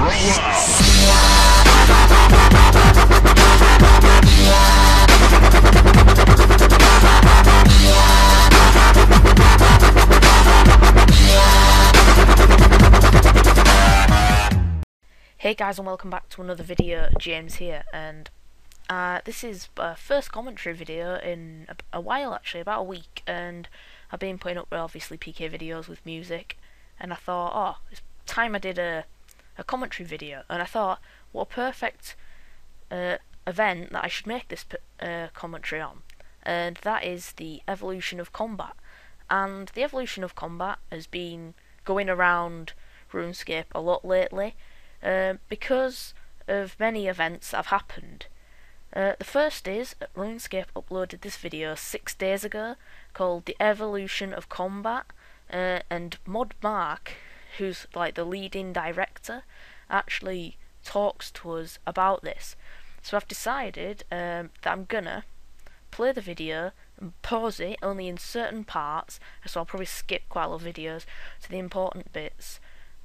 Hey guys, and welcome back to another video. James here, and this is first commentary video in a while, actually, about a week, and I've been putting up obviously PK videos with music, and I thought, oh, it's time I did a commentary video, and I thought, what a perfect event that I should make this commentary on, and that is the evolution of combat. And the evolution of combat has been going around Runescape a lot lately, because of many events that have happened. The first is RuneScape uploaded this video 6 days ago called The Evolution of Combat, and Mod Mark, who's like the leading director, actually talks to us about this. So I've decided that I'm gonna play the video and pause it only in certain parts, so I'll probably skip quite a lot of videos to the important bits,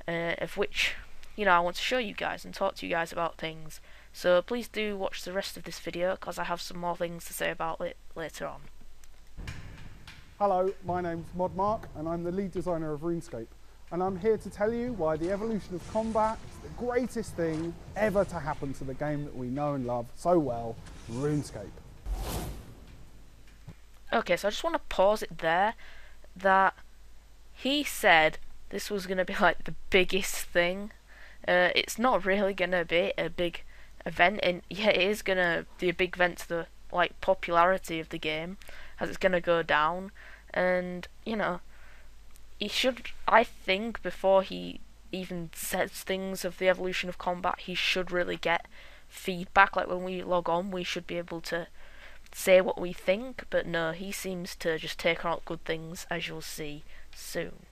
of which, you know, I want to show you guys and talk to you guys about things. So please do watch the rest of this video, because I have some more things to say about it later on. Hello, my name's Mod Mark, and I'm the lead designer of RuneScape. And I'm here to tell you why the evolution of combat is the greatest thing ever to happen to the game that we know and love so well, RuneScape. Okay, so I just want to pause it there, that he said this was going to be like the biggest thing. It's not really going to be a big event, and yeah, it is going to be a big event to the like popularity of the game, as it's going to go down. And you know, he should, I think, before he even says things of the evolution of combat, he should really get feedback. Like when we log on, we should be able to say what we think, but no, he seems to just take out good things, as you'll see soon.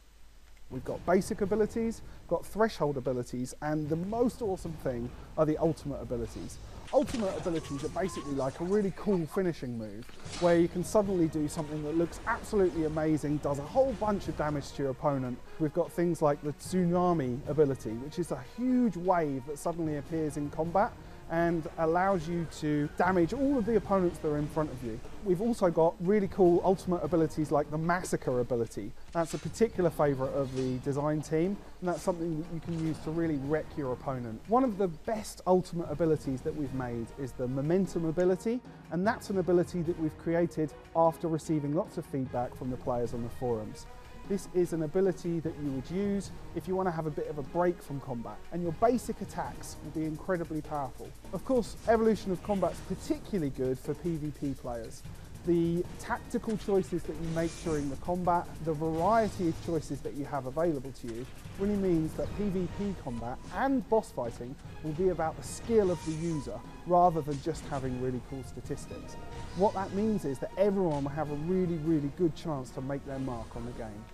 We've got basic abilities, got threshold abilities, and the most awesome thing are the ultimate abilities. Ultimate abilities are basically like a really cool finishing move, where you can suddenly do something that looks absolutely amazing, does a whole bunch of damage to your opponent. We've got things like the tsunami ability, which is a huge wave that suddenly appears in combat and allows you to damage all of the opponents that are in front of you. We've also got really cool ultimate abilities like the massacre ability. That's a particular favourite of the design team, and that's something that you can use to really wreck your opponent. One of the best ultimate abilities that we've made is the momentum ability, and that's an ability that we've created after receiving lots of feedback from the players on the forums. This is an ability that you would use if you want to have a bit of a break from combat, and your basic attacks will be incredibly powerful. Of course, Evolution of Combat is particularly good for PvP players. The tactical choices that you make during the combat, the variety of choices that you have available to you, really means that PvP combat and boss fighting will be about the skill of the user rather than just having really cool statistics. What that means is that everyone will have a really, really good chance to make their mark on the game.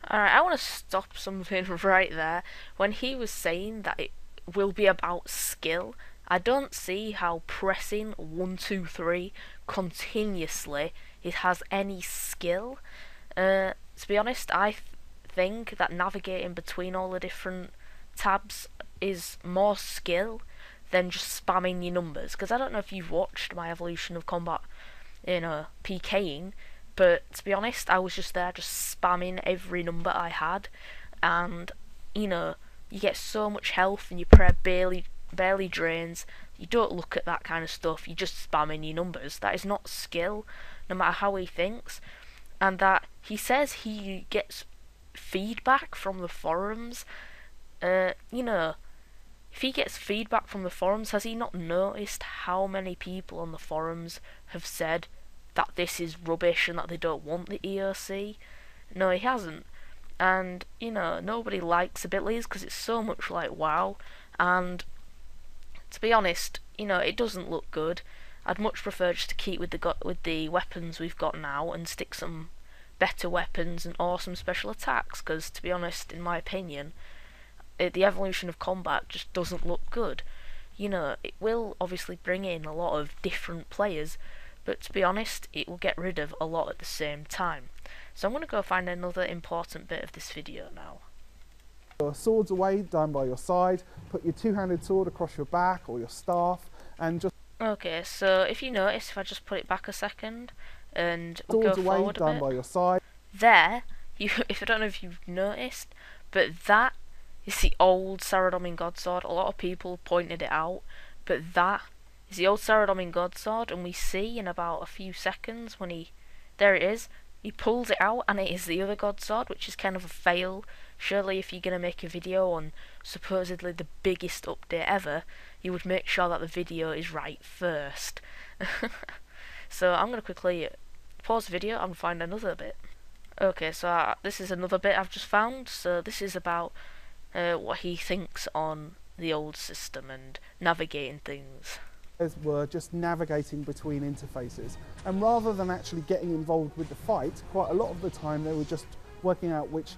Alright, I want to stop something right there. When he was saying that it will be about skill, I don't see how pressing 1, 2, 3 continuously it has any skill. To be honest, I think that navigating between all the different tabs is more skill than just spamming your numbers. Because I don't know if you've watched my Evolution of Combat, you know, PKing, but to be honest, I was just there just spamming every number I had, and you know, you get so much health and your prayer barely drains. You don't look at that kind of stuff, you just spamming your numbers. That is not skill, no matter how he thinks. And that he says he gets feedback from the forums. You know, if he gets feedback from the forums, has he not noticed how many people on the forums have said that this is rubbish and that they don't want the EOC? No, he hasn't. And you know, nobody likes abilities because it's so much like WoW, and to be honest, you know, it doesn't look good. I'd much prefer just to keep with the weapons we've got now and stick some better weapons and awesome special attacks, because to be honest, in my opinion, the evolution of combat just doesn't look good. You know, it will obviously bring in a lot of different players, but to be honest, it will get rid of a lot at the same time. So I'm going to go find another important bit of this video now. Your swords away down by your side, put your two-handed sword across your back or your staff, and just Okay, so if you notice, if I just put it back a second and go swords away forward a down bit, by your side. there, if I don't know if you've noticed, but that is the old Saradomin Godsword. A lot of people pointed it out, but that is the old Saradomin Godsword, and we see in about a few seconds when there it is, he pulls it out and it is the other Godsword, which is kind of a fail. Surely if you're going to make a video on supposedly the biggest update ever, you would make sure that the video is right first. So I'm going to quickly pause the video and find another bit. Okay, so this is another bit I've just found. So this is about what he thinks on the old system and navigating things. Were just navigating between interfaces, and rather than actually getting involved with the fight, quite a lot of the time they were just working out which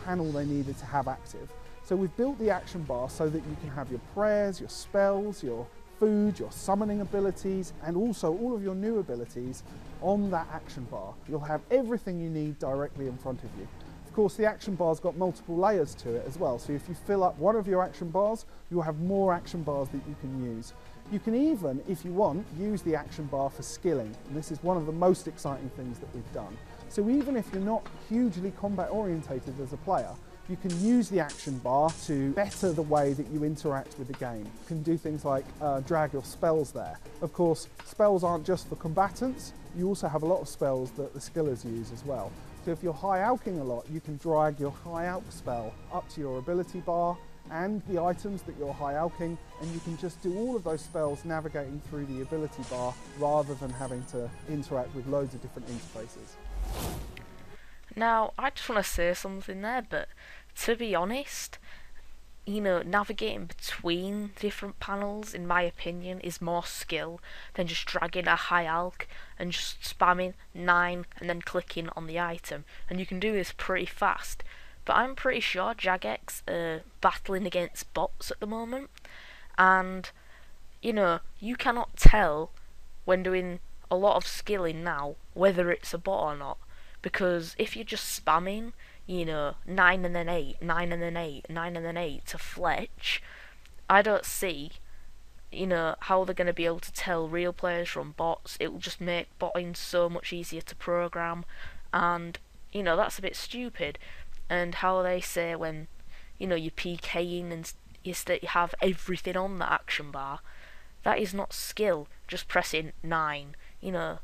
panel they needed to have active. So we've built the action bar so that you can have your prayers, your spells, your food, your summoning abilities, and also all of your new abilities on that action bar. You'll have everything you need directly in front of you. Of course, the action bar's got multiple layers to it as well, so if you fill up one of your action bars, you'll have more action bars that you can use. You can even, if you want, use the action bar for skilling, and this is one of the most exciting things that we've done. So even if you're not hugely combat orientated as a player, you can use the action bar to better the way that you interact with the game. You can do things like drag your spells there. Of course, spells aren't just for combatants, you also have a lot of spells that the skillers use as well. So if you're high alching a lot, you can drag your high alch spell up to your ability bar and the items that you're high alching, and you can just do all of those spells navigating through the ability bar rather than having to interact with loads of different interfaces. Now, I just want to say something there, but to be honest, you know, navigating between different panels, in my opinion, is more skill than just dragging a high alch and just spamming 9 and then clicking on the item. And you can do this pretty fast. But I'm pretty sure Jagex are battling against bots at the moment, and you know, you cannot tell when doing a lot of skilling now whether it's a bot or not, because if you're just spamming, you know, 9 and then 8, 9 and then 8, 9 and then 8 to Fletch, I don't see, you know, how they're going to be able to tell real players from bots. It will just make botting so much easier to program, and you know, that's a bit stupid. And how they say when, you know, you're PKing and is that you have everything on the action bar, that is not skill, just pressing 9, you know,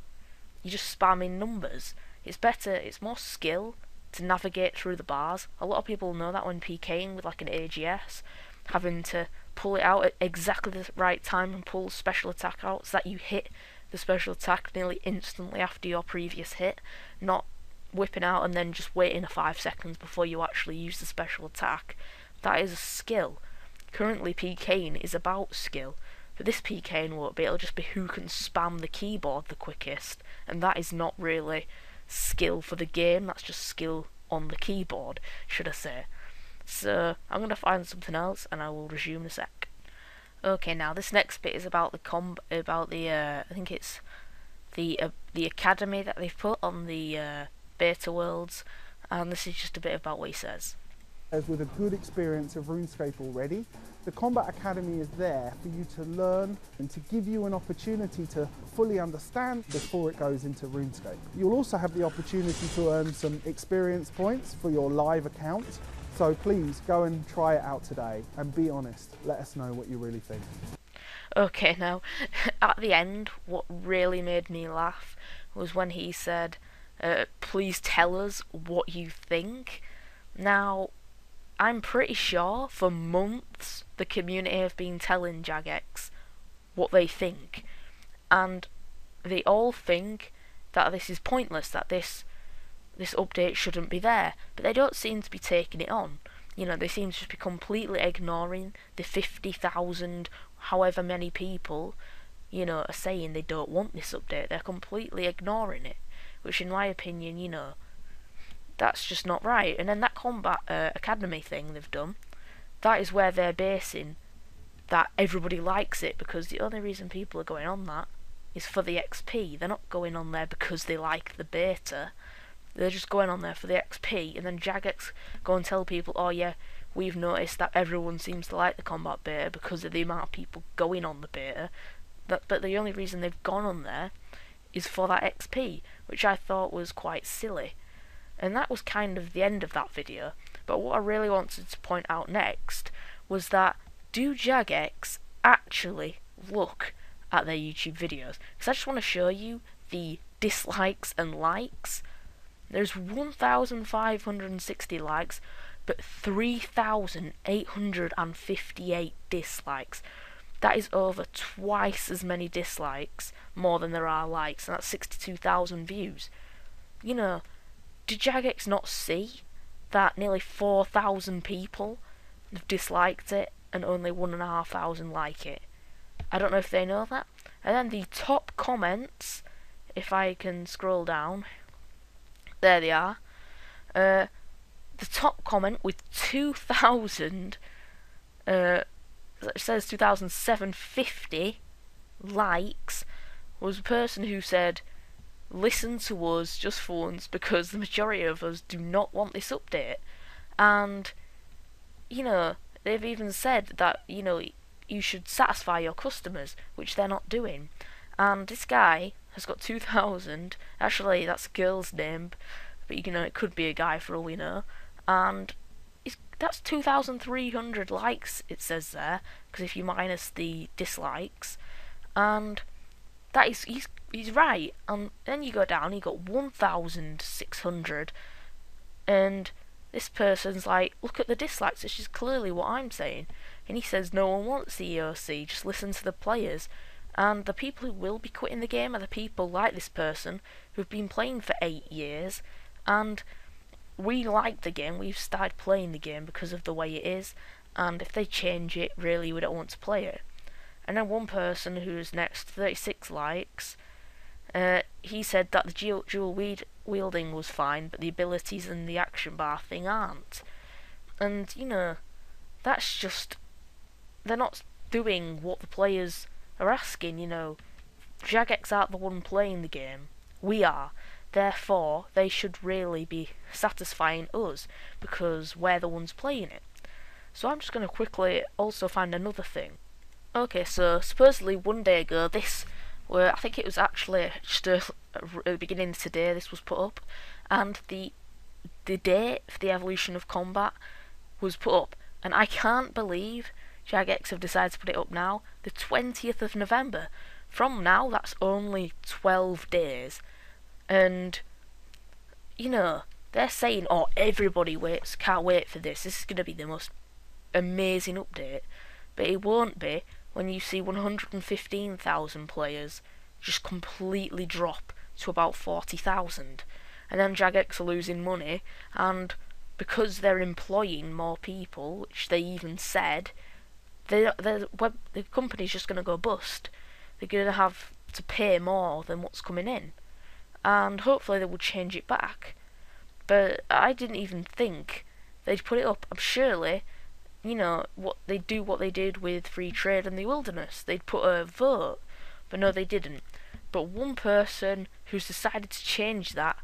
you're just spamming numbers. It's better, it's more skill to navigate through the bars. A lot of people know that when PKing with like an AGS, having to pull it out at exactly the right time and pull special attack out so that you hit the special attack nearly instantly after your previous hit, not whipping out and then just waiting 5 seconds before you actually use the special attack. That is a skill. Currently PKing is about skill, but this PKing won't be. It'll just be who can spam the keyboard the quickest, and that is not really skill for the game, that's just skill on the keyboard, should I say. So I'm going to find something else and I will resume in a sec. Okay, now this next bit is about the I think it's the academy that they've put on the beta worlds, and this is just a bit about what he says. As with a good experience of RuneScape already, the Combat Academy is there for you to learn and to give you an opportunity to fully understand before it goes into RuneScape. You'll also have the opportunity to earn some experience points for your live account, so please go and try it out today and be honest, let us know what you really think. Okay, now, at the end, what really made me laugh was when he said, please tell us what you think. Now, I'm pretty sure for months the community have been telling Jagex what they think, and they all think that this is pointless, that this update shouldn't be there, but they don't seem to be taking it on. You know, they seem to just be completely ignoring the 50,000, however many people, you know, are saying they don't want this update. They're completely ignoring it, which in my opinion, you know, that's just not right. And then that Combat Academy thing they've done, that is where they're basing that everybody likes it, because the only reason people are going on that is for the XP. They're not going on there because they like the beta. They're just going on there for the XP, and then Jagex go and tell people, oh yeah, we've noticed that everyone seems to like the combat beta because of the amount of people going on the beta. But the only reason they've gone on there is for that XP, which I thought was quite silly. And that was kind of the end of that video. But what I really wanted to point out next was that, do Jagex actually look at their YouTube videos? Because I just want to show you the dislikes and likes. There's 1,560 likes, but 3,858 dislikes. That is over twice as many dislikes more than there are likes, and that's 62,000 views. You know, did Jagex not see that nearly 4,000 people have disliked it and only 1,500 like it? I don't know if they know that. And then the top comments, if I can scroll down, there they are. The top comment with 2,000, it says 2,750 likes, was a person who said, listen to us just for once, because the majority of us do not want this update. And, you know, they've even said that, you know, you should satisfy your customers, which they're not doing. And this guy has got 2,000, actually that's a girl's name, but you know, it could be a guy for all we know, and that's 2,300 likes, it says there, because if you minus the dislikes, and that is, he's right. And then you go down, you got 1,600, and this person's like, look at the dislikes, which is clearly what I'm saying. And he says no one wants the EOC, just listen to the players. And the people who will be quitting the game are the people like this person who've been playing for 8 years, and we like the game, we've started playing the game because of the way it is, and if they change it, really we don't want to play it. And then one person who's next, 36 likes, he said that the dual wielding was fine, but the abilities and the action bar thing aren't. And, you know, that's just, they're not doing what the players are asking, you know. Jagex aren't the one playing the game, we are. Therefore, they should really be satisfying us, because we're the ones playing it. So I'm just going to quickly also find another thing. Okay, so supposedly one day ago, I think it was actually just at the beginning of today this was put up, and the date for the evolution of combat was put up, and I can't believe Jagex have decided to put it up now, the 20th of November. From now, that's only 12 days. And, you know, they're saying, oh, everybody can't wait for this is going to be the most amazing update. But it won't be when you see 115,000 players just completely drop to about 40,000. And then Jagex are losing money, and because they're employing more people, which they even said, the company's just going to go bust. They're going to have to pay more than what's coming in. And hopefully they will change it back. But I didn't even think they'd put it up. I'm surely, you know, what they did with free trade in the wilderness. They'd put a vote, but no, they didn't. But one person who's decided to change that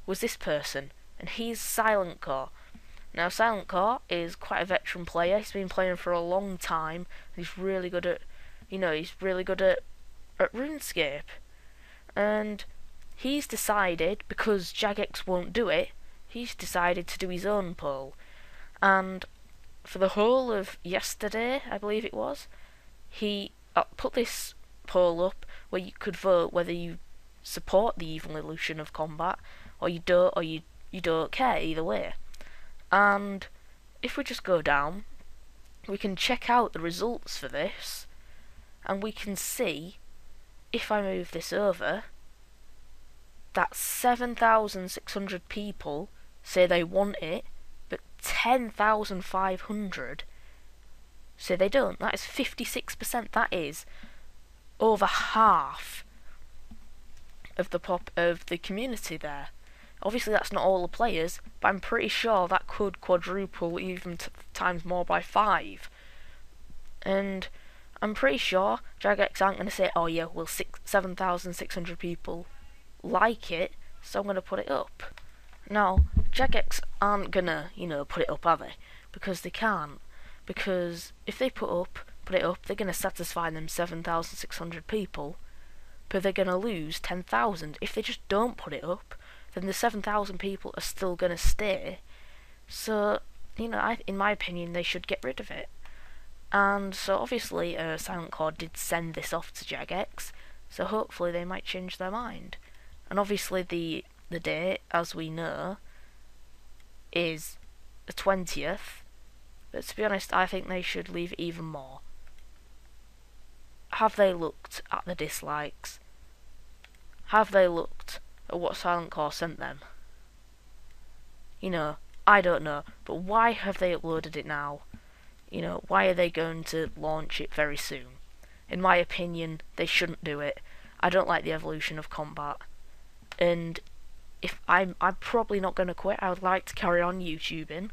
was this person, and he's Silent Core. Now, Silent Core is quite a veteran player. He's been playing for a long time, and he's really good at, you know, he's really good at Runescape. And he's decided, because Jagex won't do it, he's decided to do his own poll. And for the whole of yesterday, I believe it was, he put this poll up where you could vote whether you support the evolution of combat, or you don't, or you don't care, either way. And if we just go down, we can check out the results for this, and we can see, if I move this over, that 7,600 people say they want it, but 10,500 say they don't. That is 56%. That is over half of the community there. Obviously that's not all the players, but I'm pretty sure that could quadruple, even times more by 5. And I'm pretty sure Jagex aren't going to say, oh yeah, well 7,600 people like it, so I'm going to put it up. Now, Jagex aren't going to, you know, put it up, are they? because they can't. Because if they put it up, they're going to satisfy them 7,600 people, but they're going to lose 10,000. If they just don't put it up, then the 7,000 people are still going to stay. So, in my opinion, they should get rid of it. And so obviously Silent Core did send this off to Jagex, so hopefully they might change their mind. And obviously the date, as we know, is the 20th, but to be honest, I think they should leave it even more. Have they looked at the dislikes? Have they looked at what Silent Core sent them? I don't know, but why have they uploaded it now? Why are they going to launch it very soon? In my opinion, they shouldn't do it. I don't like the evolution of combat. And if I'm probably not going to quit. I would like to carry on YouTubing.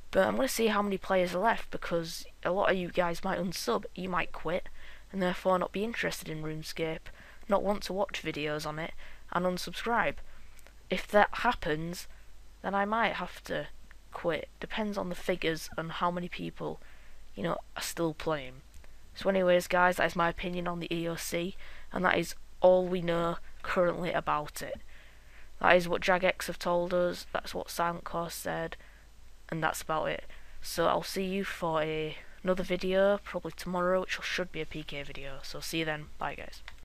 But I'm going to see how many players are left, because a lot of you guys might unsub, you might quit, and therefore not be interested in Runescape, not want to watch videos on it, and unsubscribe. If that happens, then I might have to quit. Depends on the figures and how many people, are still playing. So anyways, guys, that is my opinion on the EOC, and that is all we know currently about it. That is what Jagex have told us, that's what Silent Core said, and that's about it. So I'll see you for another video, probably tomorrow, which should be a PK video. So see you then, bye guys.